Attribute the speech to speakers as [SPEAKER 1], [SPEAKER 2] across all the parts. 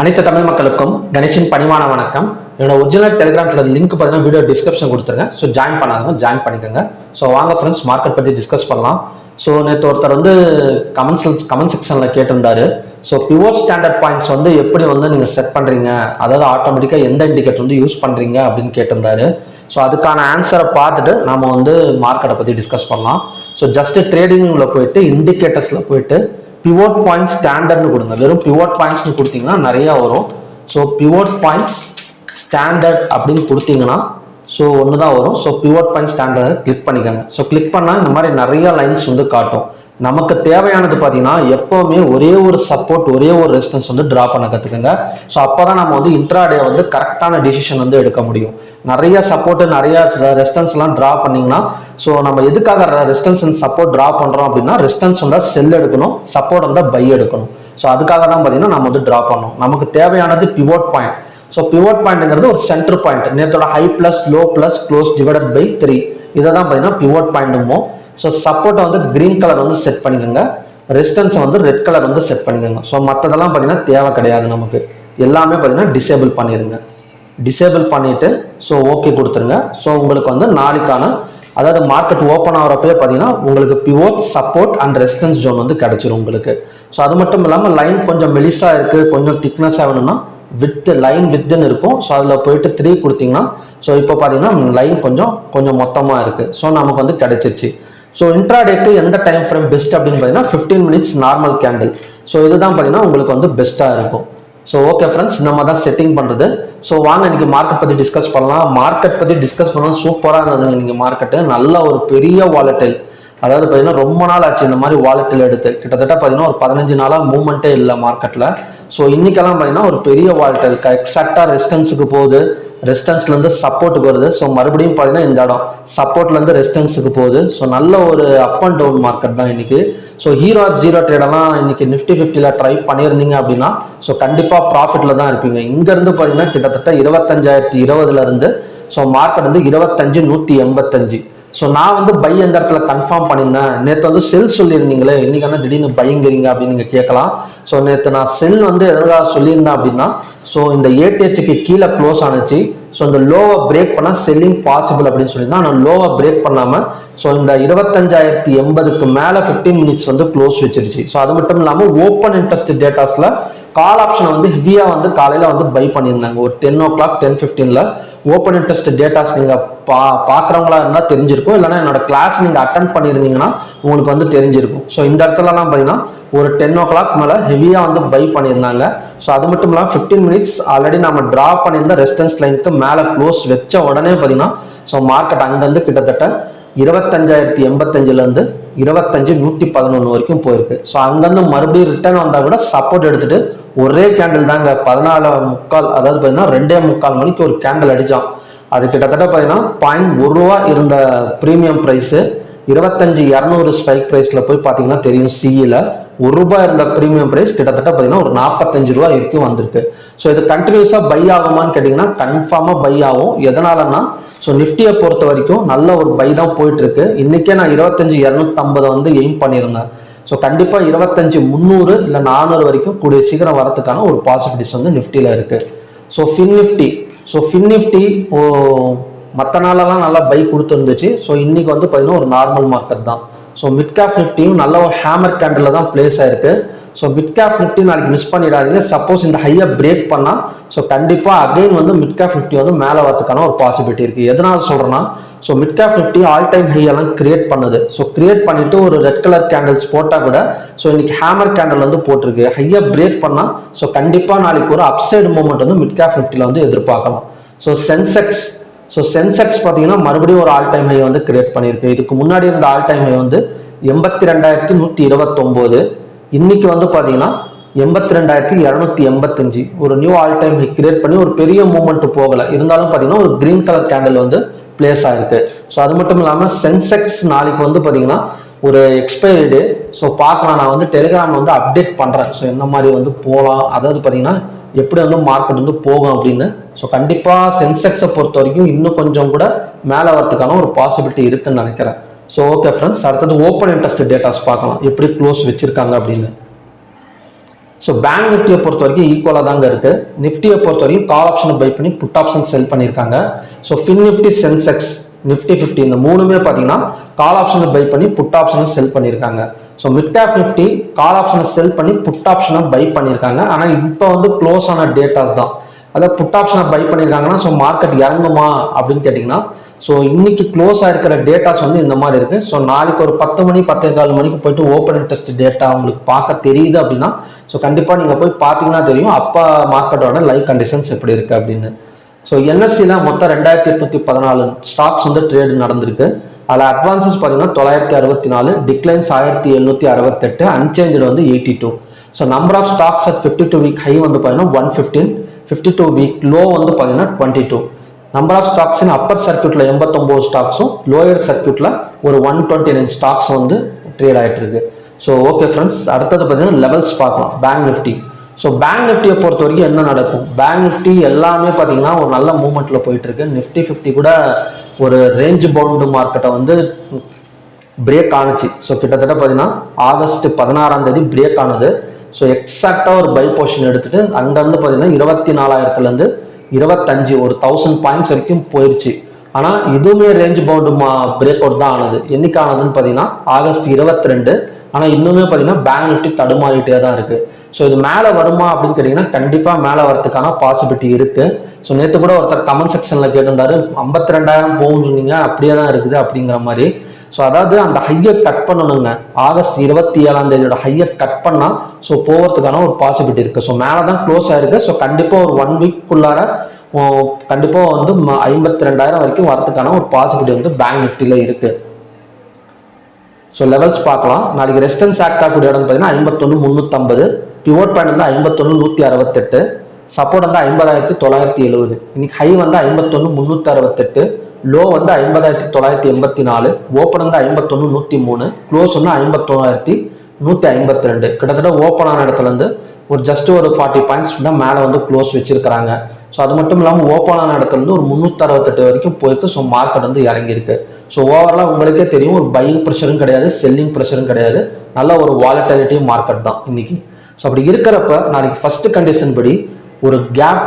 [SPEAKER 1] அனைத்து தமிழ் மக்களுக்கும் கணேஷின் பணிவான வணக்கம். என்னோட ஒரிஜினல் டெலிகிராம் லிங்க் பார்த்தீங்கன்னா வீடியோ டிஸ்கிரிப்ஷன் கொடுத்துருங்க. ஸோ ஜாயின் பண்ணாதவங்க ஜாயின் பண்ணிக்கோங்க. ஸோ வாங்க ஃப்ரெண்ட்ஸ், மார்க்கெட் பற்றி டிஸ்கஸ் பண்ணலாம். ஸோ நேற்று ஒருத்தர் வந்து கமெண்ட் செக்ஷனில் கேட்டிருந்தாரு. ஸோ பிவோட் ஸ்டாண்டர்ட் பாயிண்ட்ஸ் வந்து எப்படி வந்து நீங்கள் செட் பண்ணுறீங்க, அதாவது ஆட்டோமேட்டிக்காக எந்த இண்டிகேட்டர் வந்து யூஸ் பண்ணுறீங்க அப்படின்னு கேட்டிருந்தாரு. ஸோ அதுக்கான ஆன்சரை பார்த்துட்டு நம்ம வந்து மார்க்கெட்டை பற்றி டிஸ்கஸ் பண்ணலாம். ஸோ ஜஸ்ட் ட்ரேடிங்கில் போயிட்டு இண்டிகேட்டர்ஸில் போயிட்டு பிவோட் பாயிண்ட் ஸ்டாண்டர்ட்னு கொடுங்க. வெறும் பிவோட் பாயிண்ட்ஸ்னு கொடுத்தீங்கன்னா நிறையா வரும். ஸோ பிவோட் பாயிண்ட்ஸ் ஸ்டாண்டர்ட் அப்படின்னு கொடுத்தீங்கன்னா ஸோ ஒன்று தான் வரும். So pivot point standard click பண்ணிக்கோங்க. ஸோ கிளிக் பண்ணால் இந்த மாதிரி நிறைய லைன்ஸ் வந்து காட்டும். நமக்கு தேவையானது பார்த்தீங்கன்னா எப்போவுமே ஒரே ஒரு சப்போர்ட், ஒரே ஒரு ரெசிஸ்டன்ஸ் வந்து ட்ரா பண்ண கற்றுக்குங்க. ஸோ அப்போ தான் நம்ம வந்து இன்ட்ராடே வந்து கரெக்டான டிசிஷன் வந்து எடுக்க முடியும். நிறைய சப்போர்ட்டு நிறைய ரெசிஸ்டன்ஸ்லாம் ட்ரா பண்ணிங்கன்னா ஸோ நம்ம எதுக்காக ரெசிஸ்டன்ஸ் அண்ட் சப்போர்ட் ட்ரா பண்ணுறோம் அப்படின்னா ரெசிஸ்டன்ஸ் வந்தால் செல் எடுக்கணும், சப்போர்ட் வந்தால் பை எடுக்கணும். ஸோ அதுக்காக தான் பார்த்தீங்கன்னா நம்ம வந்து ட்ரா பண்ணணும். நமக்கு தேவையானது பிவோட் பாயிண்ட். ஸோ பிவோட் பாயிண்ட்ங்கிறது ஒரு சென்டர் பாயிண்ட். நேற்றோட high plus low plus close divided by 3 இதை தான் பார்த்தீங்கன்னா பிவோட் பாயிண்ட்டுமோ. ஸோ சப்போர்ட்டை வந்து கிரீன் கலர் வந்து செட் பண்ணிக்கோங்க, ரெசிஸ்டன்ஸை வந்து ரெட் கலர் வந்து செட் பண்ணிக்கோங்க. ஸோ மற்றதெல்லாம் பார்த்தீங்கன்னா தேவை கிடையாது, நமக்கு எல்லாமே பார்த்தீங்கன்னா டிசேபிள் பண்ணிடுங்க. டிசேபிள் பண்ணிவிட்டு ஸோ ஓகே கொடுத்துருங்க. ஸோ உங்களுக்கு வந்து நாளைக்கான அதாவது மார்க்கெட் ஓப்பன் ஆகிறப்பே பார்த்தீங்கன்னா உங்களுக்கு pivot support and resistance zone வந்து கிடைச்சிரும் உங்களுக்கு. ஸோ அது மட்டும் இல்லாமல் லைன் கொஞ்சம் மெலிசாக இருக்குது, கொஞ்சம் திக்னஸாக வேணும்னா வித் லைன் வித்துன்னு இருக்கும். ஸோ அதில் போயிட்டு 3 கொடுத்தீங்கன்னா ஸோ இப்போ பார்த்தீங்கன்னா லைன் கொஞ்சம் மொத்தமாக இருக்குது. ஸோ நமக்கு வந்து கிடைச்சிருச்சு. ஸோ இன்ட்ராடேக்கு எந்த டைம் ஃப்ரேம் பெஸ்ட் அப்படின்னு பார்த்தீங்கன்னா 15 மினிட்ஸ் நார்மல் கேண்டில். ஸோ இதுதான் பார்த்தீங்கன்னா உங்களுக்கு வந்து பெஸ்ட்டாக இருக்கும். ஸோ ஓகே ஃப்ரெண்ட்ஸ், நம்ம தான் செட்டிங் பண்ணுறது. ஸோ வாங்க இன்னைக்கு மார்க்கெட் பற்றி டிஸ்கஸ் பண்ணலாம். மார்க்கெட் பற்றி டிஸ்கஸ் பண்ணலாம் சூப்பராக இருந்ததுங்க. நீங்கள் மார்க்கெட்டு நல்ல ஒரு பெரிய வாலட்டைல், அதாவது பார்த்தீங்கன்னா ரொம்ப நாள் ஆச்சு இந்த மாதிரி வாலட்டைல் எடுத்து, கிட்டத்தட்ட பார்த்தீங்கன்னா ஒரு 15 நாளாக மூவ்மெண்ட்டே இல்லை மார்க்கெட்டில். ஸோ இன்னைக்கெல்லாம் பார்த்தீங்கன்னா ஒரு பெரிய வாலட்டைல் எக்ஸாக்டாக ரெசிஸ்டன்ஸுக்கு போகுது, ரெசிஸ்டன்ஸ்லேருந்து சப்போர்ட்டுக்கு வருது. ஸோ மறுபடியும் பார்த்தீங்கன்னா இந்த இடம் சப்போர்ட்லேருந்து ரெசிஸ்டன்ஸுக்கு போகுது. ஸோ நல்ல ஒரு அப் அண்ட் டவுன் மார்க்கெட் தான் இன்னைக்கு. ஸோ ஹீரோ ஜீரோ ட்ரேடெல்லாம் இன்னைக்கு நிஃப்டி 50ல ட்ரை பண்ணியிருந்தீங்க அப்படின்னா ஸோ கண்டிப்பாக ப்ராஃபிட்டில் தான் இருப்பீங்க. இங்கேருந்து பார்த்தீங்கன்னா கிட்டத்தட்ட 25,020 ஸோ மார்க்கெட் வந்து 25,185. ஸோ நான் வந்து பை எந்த இடத்துல கன்ஃபார்ம் பண்ணியிருந்தேன். நேற்று வந்து செல் சொல்லியிருந்தீங்களே, இன்னைக்கு என்ன திடீர்னு பைங்கிறீங்க அப்படின்னு நீங்கள் கேட்கலாம். ஸோ நேற்று நான் செல் வந்து எதற்காக சொல்லியிருந்தேன் அப்படின்னா ஸோ இந்த ஏடிஹெச்சுக்கு கீழே க்ளோஸ் ஆனிச்சு. ஸோ இந்த லோவை பிரேக் பண்ணால் செல்லிங் பாசிபிள் அப்படின்னு சொல்லியிருந்தேன். ஆனால் லோவை பிரேக் பண்ணாமல் ஸோ இந்த 25,080க்கு மேலே 15 மினிட்ஸ் வந்து க்ளோஸ் வச்சிருச்சு. ஸோ அது மட்டும் இல்லாமல் ஓப்பன் இன்ட்ரெஸ்ட் டேட்டாஸில் கால் ஆப்ஷனை வந்து ஹெவியாக வந்து காலையில் வந்து பை பண்ணியிருந்தாங்க. ஒரு 10 o'clock 10:15 ஓப்பன் இன்ட்ரெஸ்ட் டேட்டாஸ் நீங்கள் பார்க்குறவங்களா இருந்தால் தெரிஞ்சிருக்கும், இல்லைனா என்னோட கிளாஸ் நீங்கள் அட்டன் பண்ணியிருந்தீங்கன்னா உங்களுக்கு வந்து தெரிஞ்சிருக்கும். ஸோ இந்த இடத்துலலாம் பார்த்தீங்கன்னா ஒரு 10 o'clock மேலே ஹெவியாக வந்து பை பண்ணியிருந்தாங்க. ஸோ அது மட்டும் இல்லாமல் 15 மினிட்ஸ் ஆல்ரெடி நம்ம ட்ரா பண்ணியிருந்த ரெசிஸ்டன்ஸ் லைனுக்கு மேலே க்ளோஸ் வச்ச உடனே பார்த்தீங்கன்னா ஸோ மார்க்கெட் அங்கேருந்து கிட்டத்தட்ட 25,085 25,111 வரைக்கும் போயிருக்கு. ஸோ அங்கேருந்து மறுபடியும் ரிட்டர்ன் வந்தால் கூட சப்போர்ட் எடுத்துட்டு ஒரே கேண்டில் தாங்க 14:45, அதாவது பார்த்தீங்கன்னா 2:45 மணிக்கு ஒரு கேண்டில் அடித்தான். அது கிட்டத்தட்ட பார்த்தீங்கன்னா $0.1 இருந்த ப்ரீமியம் ப்ரைஸு 25,200 ஸ்ட்ரைக் ப்ரைஸில் போய் பார்த்தீங்கன்னா தெரியும். சிஇல $1 இருந்த ப்ரீமியம் ப்ரைஸ் கிட்டத்தட்ட பார்த்தீங்கன்னா ஒரு $45 வரைக்கும் வந்திருக்கு. ஸோ இது கண்டினியூஸாக பை ஆகுமான்னு கேட்டிங்கன்னா கன்ஃபார்மாக பை ஆகும். எதனாலன்னா ஸோ நிஃப்டியை பொறுத்த வரைக்கும் நல்ல ஒரு பை தான் போயிட்டு இருக்கு. இன்னைக்கே நான் 25,250 வந்து எய்ம் பண்ணியிருந்தேன். ஸோ கண்டிப்பாக 25,300 இல்லை 400 வரைக்கும் கூடிய சீக்கிரம் வரதுக்கான ஒரு பாசிபிலிட்டிஸ் வந்து நிஃப்டியில் இருக்கு. ஸோ ஃபின் நிஃப்டி மற்ற நாளெல்லாம் நல்லா பை கொடுத்துருந்துச்சு. ஸோ இன்னைக்கு வந்து பார்த்தீங்கன்னா ஒரு நார்மல் மார்க்கெட் தான். ஸோ மிட் கேப் நிஃப்டியும் நல்ல ஒரு ஹேமர் கேண்டில் தான் பிளேஸ் ஆயிருக்கு. ஸோ மிட் கேப் நிஃப்டி நாளைக்கு மிஸ் பண்ணிடாதீங்க. சப்போஸ் இந்த ஹையை பிரேக் பண்ணால் ஸோ கண்டிப்பாக அகைன் வந்து மிட் கேப் நிஃப்டி வந்து மேலே வரதுக்கான ஒரு பாசிபிலிட்டி இருக்குது. எதனால சொல்கிறேன்னா so mid cap Nifty all time high எல்லாம் கிரியேட் பண்ணுது. ஸோ கிரியேட் பண்ணிட்டு ஒரு ரெட் கலர் கேண்டில்ஸ் போட்டால் கூட ஸோ இன்னைக்கு ஹேமர் கேண்டில் வந்து போட்டிருக்கு. ஹையை பிரேக் பண்ணால் ஸோ கண்டிப்பாக நாளைக்கு ஒரு அப்சைடு மூவ்மெண்ட் வந்து மிட் கேப் நிஃப்டியில் வந்து எதிர்பார்க்கலாம். ஸோ சென்செக்ஸ் பார்த்தீங்கன்னா மறுபடியும் ஒரு ஆல் டைம் ஹை வந்து கிரியேட் பண்ணியிருக்கு. இதுக்கு முன்னாடி இருந்த ஆல் டைம் ஹை வந்து 82,129. இன்னைக்கு வந்து பார்த்தீங்கன்னா 82,285 ஒரு new all time high create பண்ணி ஒரு பெரிய மூவ்மெண்ட் போகலை. இருந்தாலும் பார்த்தீங்கன்னா ஒரு கிரீன் கலர் கேண்டில் வந்து பிளேஸ் ஆயிருக்கு. ஸோ அது மட்டும் இல்லாமல் சென்செக்ஸ் நாளைக்கு வந்து பார்த்தீங்கன்னா ஒரு எக்ஸ்பைரி டே. ஸோ பார்க்கலாம், நான் வந்து டெலிகிராமில் வந்து அப்டேட் பண்ணுறேன். ஸோ என்ன மாதிரி வந்து போகலாம், அதாவது பார்த்தீங்கன்னா எப்படி வந்து மார்க்கெட் வந்து போகும் அப்படின்னு. ஸோ கண்டிப்பாக சென்செக்ஸை பொறுத்த வரைக்கும் இன்னும் கொஞ்சம் கூட மேலே வரதுக்கான ஒரு பாசிபிலிட்டி இருக்குன்னு நினைக்கிறேன். ஸோ ஓகே ஃப்ரெண்ட்ஸ், அடுத்தது ஓப்பன் இன்ட்ரெஸ்ட் டேட்டாஸ் பார்க்கலாம் எப்படி க்ளோஸ் வச்சிருக்காங்க அப்படின்னு. ஸோ பேங்க் நிஃப்டியை பொறுத்த வரைக்கும் ஈக்குவலாக தாங்க இருக்கு. நிஃப்டியை பொறுத்த வரைக்கும் கால் ஆப்ஷனை பை பண்ணி புட் ஆப்ஷன் செல் பண்ணியிருக்காங்க. So fin Nifty, Sensex, Nifty 50 இந்த மூணுமே பார்த்தீங்கன்னா கால் ஆப்ஷனை பை பண்ணி புட் ஆப்ஷனை செல் பண்ணியிருக்காங்க. ஸோ மிட் கேப் நிஃப்டி கால் ஆப்ஷனை செல் பண்ணி புட் ஆப்ஷனை பை பண்ணியிருக்காங்க. ஆனால் இப்போ வந்து க்ளோஸ் ஆன டேட்டாஸ் தான். அதாவது புட் ஆப்ஷனை பை பண்ணியிருக்காங்கன்னா ஸோ மார்க்கெட் இறங்குமா அப்படின்னு கேட்டிங்கன்னா ஸோ இன்னைக்கு க்ளோஸ் ஆகிருக்கிற டேட்டாஸ் வந்து இந்த மாதிரி இருக்கு. ஸோ நாளைக்கு ஒரு 10 மணி 10:15 மணிக்கு போயிட்டு ஓப்பன் இன்ட்ரெஸ்ட் டேட்டா உங்களுக்கு பார்க்க தெரியுது அப்படின்னா ஸோ கண்டிப்பாக நீங்கள் போய் பார்த்தீங்கன்னா தெரியும் அப்போ மார்க்கெட்டோட லைவ் கண்டிஷன்ஸ் எப்படி இருக்கு அப்படின்னு. ஸோ என்எஸ்சியில் மொத்தம் 2814 ஸ்டாக்ஸ் வந்து ட்ரேடு நடந்திருக்கு. அதில் அட்வான்சஸ் பார்த்தீங்கன்னா 964, டிக்ளைன்ஸ் 1768, அன்சேஞ்சு வந்து 82. So number of stocks at 52 week high வந்து பார்த்தீங்கன்னா 115, 52 வீக் லோ வந்து பார்த்தீங்கன்னா 22. Number of stocks in upper சர்க்கியூட்ல 89 ஸ்டாக்ஸும் லோயர் சர்க்கியூட்ல ஒரு 129 ஸ்டாக்ஸ் வந்து ட்ரேட் ஆகிட்டு இருக்கு. ஸோ ஓகே ஃப்ரெண்ட்ஸ், அடுத்தது பார்த்தீங்கன்னா லெவல்ஸ் பார்க்கலாம். Bank Nifty. ஸோ பேங்க் நிஃப்டியை பொறுத்த வரைக்கும் என்ன நடக்கும்? பேங்க் நிஃப்டி எல்லாமே பார்த்தீங்கன்னா ஒரு நல்ல மூவ்மெண்ட்ல போயிட்டு இருக்கு. நிஃப்டி 50 கூட ஒரு ரேஞ்ச் பவுண்டு மார்க்கெட்டை வந்து பிரேக் ஆணுச்சு. ஸோ கிட்டத்தட்ட பார்த்தீங்கன்னா ஆகஸ்ட் 16 பிரேக் ஆனது. ஸோ எக்ஸாக்டாக ஒரு பை பொசிஷன் எடுத்துட்டு அங்கேருந்து பார்த்தீங்கன்னா 24,000 25 ஒரு 1000 பாயிண்ட்ஸ் வரைக்கும் போயிடுச்சு. ஆனால் இதுவுமே ரேஞ்ச் பவுண்டு பிரேக் அவுட் தான் ஆனது. என்னைக்கு ஆனதுன்னு பார்த்தீங்கன்னா ஆகஸ்ட் 22. ஆனால் இன்னுமே பார்த்தீங்கன்னா பேங்க் நிஃப்டி தடுமாறிட்டே தான் இருக்கு. ஸோ இது மேலே வருமா அப்படின்னு கேட்டிங்கன்னா கண்டிப்பாக மேலே வரதுக்கான பாசிபிலிட்டி இருக்கு. ஸோ நேற்று கூட ஒருத்தர் கமெண்ட் செக்ஷனில் கேட்டிருந்தாரு 52,000 போகும்னு சொன்னீங்க, அப்படியே தான் இருக்குது அப்படிங்கிற மாதிரி. ஸோ அதாவது அந்த ஹையை கட் பண்ணணுங்க. ஆகஸ்ட் 27 ஹையை கட் பண்ணால் ஸோ போகிறதுக்கான ஒரு பாசிபிலிட்டி இருக்குது. ஸோ மேலே தான் க்ளோஸ் ஆயிருக்கு. ஸோ கண்டிப்பாக ஒரு 1 வீக்குள்ளார கண்டிப்பாக வந்து 52,000 வரைக்கும் வரதுக்கான ஒரு பாசிபிலிட்டி வந்து பேங்க் நிஃப்டியில் இருக்குது. ஸோ லெவல்ஸ் பார்க்கலாம். நாளைக்கு ரெசிஸ்டன்ஸ் ஆக்ட் ஆகக்கூடிய இடம் பார்த்தீங்கன்னா 51,350, பிவோட் பாயிண்ட் வந்து 51,168, சப்போர்ட் வந்து 50,970. இன்னைக்கு ஹை வந்து 51,368, லோ வந்து 50,984, ஓப்பன் வந்து 51,103, க்ளோஸ் வந்து 51,152. கிட்டத்தட்ட ஓப்பன் ஆன இடத்துல இருந்து ஒரு ஜஸ்ட் ஒரு 40 பாயிண்ட்ஸ் தான் மேலே வந்து க்ளோஸ் வச்சிருக்கிறாங்க. ஸோ அது மட்டும் இல்லாமல் ஓப்பன் ஆன இடத்துல இருந்து ஒரு 368 வரைக்கும் போயிருக்கு. ஸோ மார்க்கெட் வந்து இறங்கியிருக்கு. ஸோ ஓவராலாக உங்களுக்கே தெரியும் ஒரு பையிங் ப்ரெஷரும் கிடையாது, செல்லிங் ப்ரெஷரும் கிடையாது, நல்ல ஒரு வாலட்டிலிட்டி மார்க்கெட் தான் இன்னைக்கு. ஸோ அப்படி இருக்கிறப்ப நாளைக்கு ஃபர்ஸ்ட் கண்டிஷன் படி ஒரு கேப்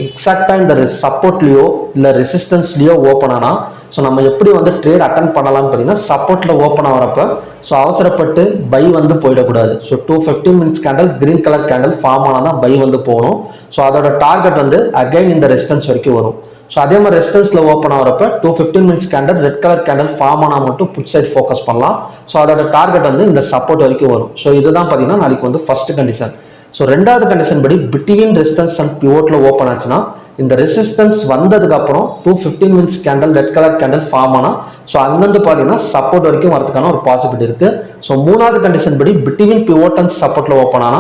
[SPEAKER 1] எக்ஸாக்டாக இந்த சப்போர்ட்லேயோ இல்லை ரெசிஸ்டன்ஸ்லேயோ ஓப்பன் ஆனால் ஸோ நம்ம எப்படி வந்து ட்ரேட் அட்டன் பண்ணலாம்னு பார்த்தீங்கன்னா சப்போர்ட்டில் ஓப்பன் ஆகிறப்ப ஸோ அவசரப்பட்டு பை வந்து போயிடக்கூடாது. So 215 minutes candle green colour candle form ஆனால் தான் பை வந்து போகணும். ஸோ அதோட டார்கெட் வந்து அகைன் இந்த ரெசிஸ்டன்ஸ் வரைக்கும் வரும். ஸோ அதே மாதிரி ரெசிஸ்டன்ஸ்ல ஓப்பன் ஆகிறப்ப 215 minutes candle red colour candle form ஆனால் மட்டும் புட் சைட் ஃபோக்கஸ் பண்ணலாம். ஸோ அதோட டார்கெட் வந்து இந்த சப்போர்ட் வரைக்கும் வரும். ஸோ இதுதான் பார்த்தீங்கன்னா நாளைக்கு வந்து ஃபர்ஸ்ட் கண்டிஷன். ஸோ ரெண்டாவது கண்டிஷன் படி பிட்வீன் ரெசிஸ்டன்ஸ் அண்ட் பிவோட்ல ஓப்பன் ஆச்சுன்னா இந்த ரெசிஸ்டன்ஸ் வந்ததுக்கு அப்புறம் 215 minutes candle red colour candle form ஆனா ஸோ அங்கிருந்து பார்த்தீங்கன்னா சப்போர்ட் வரைக்கும் வரதுக்கான ஒரு பாசிபிலிட்டி இருக்கு. ஸோ மூணாவது கண்டிஷன் படி பிட்வீன் பிவோட் அண்ட் சப்போர்ட்ல ஓப்பன் ஆனா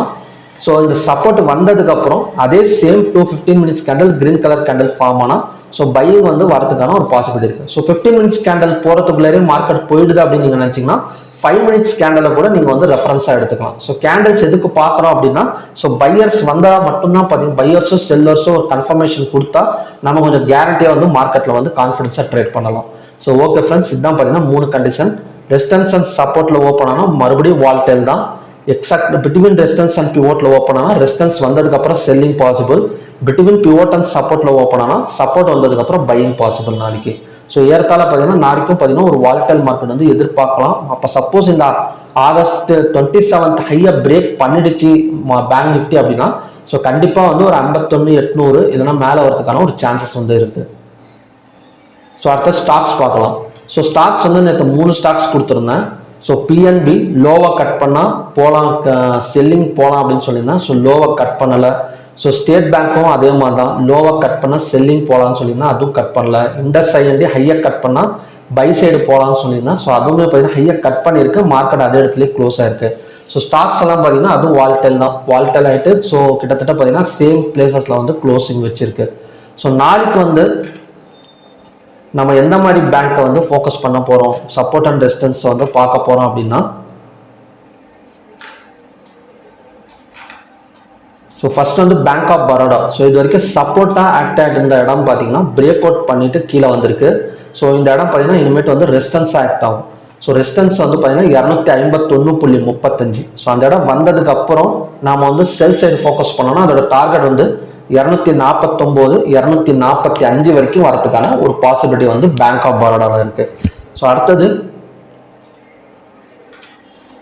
[SPEAKER 1] ஸோ இந்த சப்போர்ட் வந்ததுக்கு அப்புறம் அதே same 215 minutes candle green colour candle form ஆனா ஸோ பையிங் வந்து வரதுக்கான ஒரு பாசிபிலிட்டி இருக்கு. ஸோ 15 மினிட்ஸ் கேண்டல் போறதுக்குள்ளே மார்க்கெட் போயிடுது அப்படின்னு நீங்க நினைச்சீங்கன்னா 5 மினிட்ஸ் கேண்டலை கூட நீங்க வந்து ரெஃபரன்ஸா எடுத்துக்கலாம். ஸோ கேண்டல்ஸ் எதுக்கு பார்க்குறோம் அப்படின்னா ஸோ பையர்ஸ் வந்தா மட்டும்தான் பார்த்தீங்கன்னா பையர்ஸோ செல்லர்ஸோ ஒரு கன்ஃபர்மேஷன் கொடுத்தா நம்ம கொஞ்சம் கேரண்டியா வந்து மார்க்கெட்ல வந்து கான்ஃபிடன்ஸா ட்ரேட் பண்ணலாம். ஸோ ஓகே ஃப்ரெண்ட்ஸ், இதுதான் பார்த்தீங்கன்னா 3 கண்டிஷன். ரெசிஸ்டன்ஸ் அண்ட் சப்போர்ட்ல ஓப்பன் ஆனால் மறுபடியும் வால்டைல் தான். எக்ஸாக்ட் பிட்வீன் ரெசிஸ்டன்ஸ் அண்ட் பிவோட்ல ஓப்பன் ஆனால் ரெசிஸ்டன்ஸ் வந்ததுக்கு அப்புறம் selling possible. Between pivot and சப்போர்ட்ல ஓப்பன் ஆனால் சப்போர்ட் வந்ததுக்கு அப்புறம் பையிங் பாசிபிள் நாளைக்கு. ஸோ ஏறத்தாழ பார்த்தீங்கன்னா நாளைக்கும் பார்த்தீங்கன்னா ஒரு வாலட்டைல் மார்க்கெட் வந்து எதிர்பார்க்கலாம். அப்போ சப்போஸ் இந்த ஆகஸ்ட் 27 ஹையை பிரேக் பண்ணிடுச்சு பேங்க் நிஃப்டி அப்படின்னா ஸோ கண்டிப்பாக வந்து ஒரு 51,800 இல்லைன்னா மேலே வரதுக்கான ஒரு சான்சஸ் வந்து இருக்கு. ஸோ அடுத்த ஸ்டாக்ஸ் பார்க்கலாம். ஸோ ஸ்டாக்ஸ் வந்து நேற்று 3 ஸ்டாக்ஸ் கொடுத்துருந்தேன். ஸோ பிஎன்பி லோவை கட் பண்ணால் போகலாம், செல்லிங் போகலாம் அப்படின்னு சொல்லியிருந்தேன். ஸோ லோவை கட் பண்ணலை. ஸோ ஸ்டேட் பேங்க்கும் அதே மாதிரி தான் லோவை கட் பண்ணால் செல்லிங் போகலான்னு சொல்லியிருந்தேன், அதுவும் கட் பண்ணல. இண்டஸ் ஐஎன்டி ஹையை கட் பண்ணால் பை சைடு போகலான்னு சொல்லியிருந்தேன். ஸோ அதுவுமே பார்த்தீங்கன்னா ஹையை கட் பண்ணியிருக்கு, மார்க்கெட் அதே இடத்துலேயே க்ளோஸ் ஆயிருக்கு. ஸோ ஸ்டாக்ஸ் எல்லாம் பார்த்தீங்கன்னா அதுவும் வால்டைல் தான், வால்டைல் ஆகிட்டு ஸோ கிட்டத்தட்ட பார்த்தீங்கன்னா சேம் பிளேசஸில் வந்து க்ளோசிங் வச்சிருக்கு. ஸோ நாளைக்கு வந்து நம்ம எந்த மாதிரி பேங்க்கை வந்து ஃபோக்கஸ் பண்ண போகிறோம், சப்போர்ட் அண்ட் ரெசிஸ்டன்ஸ் வந்து பார்க்க போகிறோம் அப்படின்னா ஸோ ஃபர்ஸ்ட் வந்து பேங்க் ஆஃப் பரோடா. ஸோ இது வரைக்கும் சப்போர்ட்டாக ஆக்ட் ஆகிட்டு இருந்த இடம் பார்த்தீங்கன்னா பிரேக் அவுட் பண்ணிட்டு கீழே வந்திருக்கு. ஸோ இந்த இடம் பார்த்தீங்கன்னா இனிமேட்டு வந்து ரெசிஸ்டன்ஸாக ஆக்ட் ஆகும். ஸோ ரெசிஸ்டன்ஸ் வந்து பார்த்தீங்கன்னா 251.35. ஸோ அந்த இடம் வந்ததுக்கு அப்புறம் நாம் வந்து செல் சைடு ஃபோக்கஸ் பண்ணோம்னா அதோட டார்கெட் வந்து 249, 245 வரைக்கும் வரதுக்கான ஒரு பாசிபிலிட்டி வந்து பேங்க் ஆஃப் பரோடாவில் இருக்கு. ஸோ அடுத்தது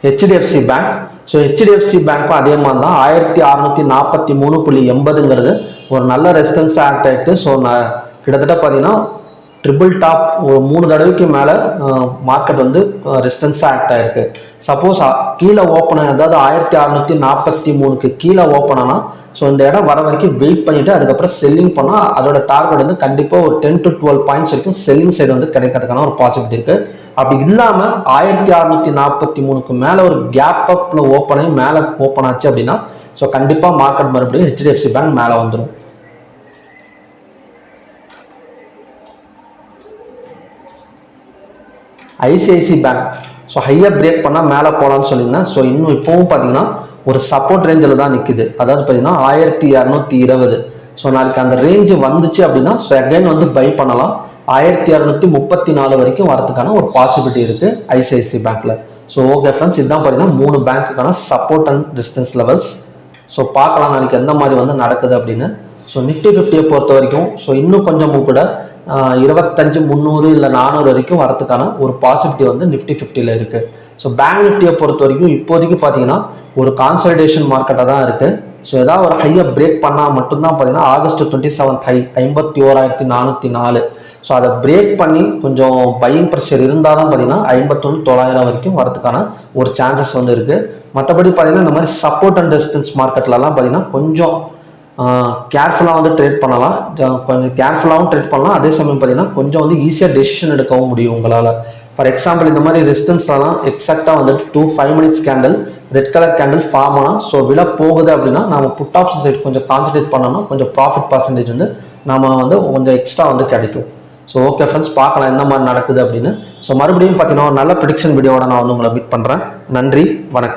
[SPEAKER 1] ஹெச்டிஎஃப்சி பேங்க். ஸோ ஹெச்டிஎஃப்சி பேங்க்கும் அதே மாதிரி தான் 1643.80ங்கிறது ஒரு நல்ல ரெசிஸ்டன்ஸ் ஆக்ட் ஆகிட்டு. ஸோ நான் கிட்டத்தட்ட பார்த்தீங்கன்னா ட்ரிபிள் டாப் ஒரு 3 தடவைக்கு மேலே மார்க்கெட் வந்து ரெசிஸ்டன்ஸாக ஆக்ட் ஆகிருக்கு. சப்போஸ் கீழே ஓப்பன் அதாவது 1643க்கு கீழே ஓப்பன் ஆனால் ஸோ இந்த இடம் வர வரைக்கும் வெயிட் பண்ணிவிட்டு அதுக்கப்புறம் செல்லிங் பண்ணால் அதோட டார்கெட் வந்து கண்டிப்பாக ஒரு 10 to 12 பாயிண்ட்ஸ் வரைக்கும் செல்லிங் சைடு வந்து கிடைக்கிறதுக்கான ஒரு பாசிபிலிட்டி இருக்குது. அப்படி இல்லாமல் 1643க்கு மேலே ஒரு கேப் அப்பில் ஓப்பன் ஆகி மேலே ஓப்பன் ஆச்சு அப்படின்னா ஸோ கண்டிப்பாக மார்க்கெட் மறுபடியும் ஹெச்டிஎஃப்சி பேங்க் மேலே வந்துடும். ஐசிஐசி பேங்க் ஸோ ஹையாக பிரேக் பண்ணால் மேலே போகலான்னு சொல்லியிருந்தேன். ஸோ இன்னும் இப்போவும் பார்த்தீங்கன்னா ஒரு சப்போர்ட் ரேஞ்சில் தான் நிற்குது. அதாவது பார்த்தீங்கன்னா 1220. ஸோ நாளைக்கு அந்த ரேஞ்சு வந்துச்சு அப்படின்னா ஸோ அகைன் வந்து பை பண்ணலாம். 1234 வரைக்கும் வரதுக்கான ஒரு பாசிபிலிட்டி இருக்குது ஐசிஐசி பேங்க்கில். ஸோ ஓகே ஃப்ரெண்ட்ஸ், இதுதான் பார்த்தீங்கன்னா 3 பேங்க்குக்கான support and distance levels. So பார்க்கலாம் நாளைக்கு எந்த மாதிரி வந்து நடக்குது அப்படின்னு. ஸோ நிஃப்டி 50 பொறுத்த வரைக்கும் ஸோ இன்னும் கொஞ்சமும் கூட 25, 300 இல்லை 400 வரைக்கும் வரதுக்கான ஒரு பாசிபிலிட்டி வந்து நிஃப்டி 50ல் இருக்குது. ஸோ பேங்க் நிஃப்டியை பொறுத்த வரைக்கும் இப்போதைக்கு பார்த்தீங்கன்னா ஒரு கான்சல்டேஷன் மார்க்கெட்டாக தான் இருக்குது. ஸோ ஏதாவது ஒரு ஹையை பிரேக் பண்ணால் மட்டும்தான் பார்த்தீங்கன்னா August 27 ஹை 51,404. ஸோ அதை பிரேக் பண்ணி கொஞ்சம் பையிங் ப்ரெஷர் இருந்தால் தான் பார்த்தீங்கன்னா 51,900 வரைக்கும் வரதுக்கான ஒரு சான்சஸ் வந்து இருக்குது. மற்றபடி பார்த்தீங்கன்னா இந்த மாதிரி சப்போர்ட் அண்ட் ரெசிஸ்டன்ஸ் மார்க்கெட்லலாம் பார்த்தீங்கன்னா கொஞ்சம் கேர்ஃபுல்லாக வந்து ட்ரேட் பண்ணலாம். கொஞ்சம் கேர்ஃபுல்லாகவும் ட்ரேட் பண்ணலாம். அதே சமயம் பார்த்தீங்கன்னா கொஞ்சம் வந்து ஈஸியாக டெசிஷன் எடுக்கவும் முடியும் உங்களால். ஃபார் எக்ஸாம்பிள் இந்த மாதிரி ரெசிஸ்டன்ஸ்லாம் எக்ஸாக்டாக வந்துட்டு 5 minutes candle red colour candle form ஆனால் ஸோ விலை போகுது அப்படின்னா நம்ம புட் ஆப்ஷன் சைட் கொஞ்சம் கான்சன்ட்ரேட் பண்ணோம்னா கொஞ்சம் ப்ராஃபிட் பர்சன்டேஜ் வந்து நம்ம வந்து கொஞ்சம் எக்ஸ்ட்ரா வந்து கிடைக்கும். ஸோ ஓகே ஃப்ரெண்ட்ஸ், பார்க்கலாம் என்ன மாதிரி நடக்குது அப்படின்னு. ஸோ மறுபடியும் பார்த்தீங்கன்னா ஒரு நல்ல ப்ரெடிக்ஷன் வீடியோவோட நான் வந்து உங்களை மீட் பண்ணுறேன். நன்றி, வணக்கம்.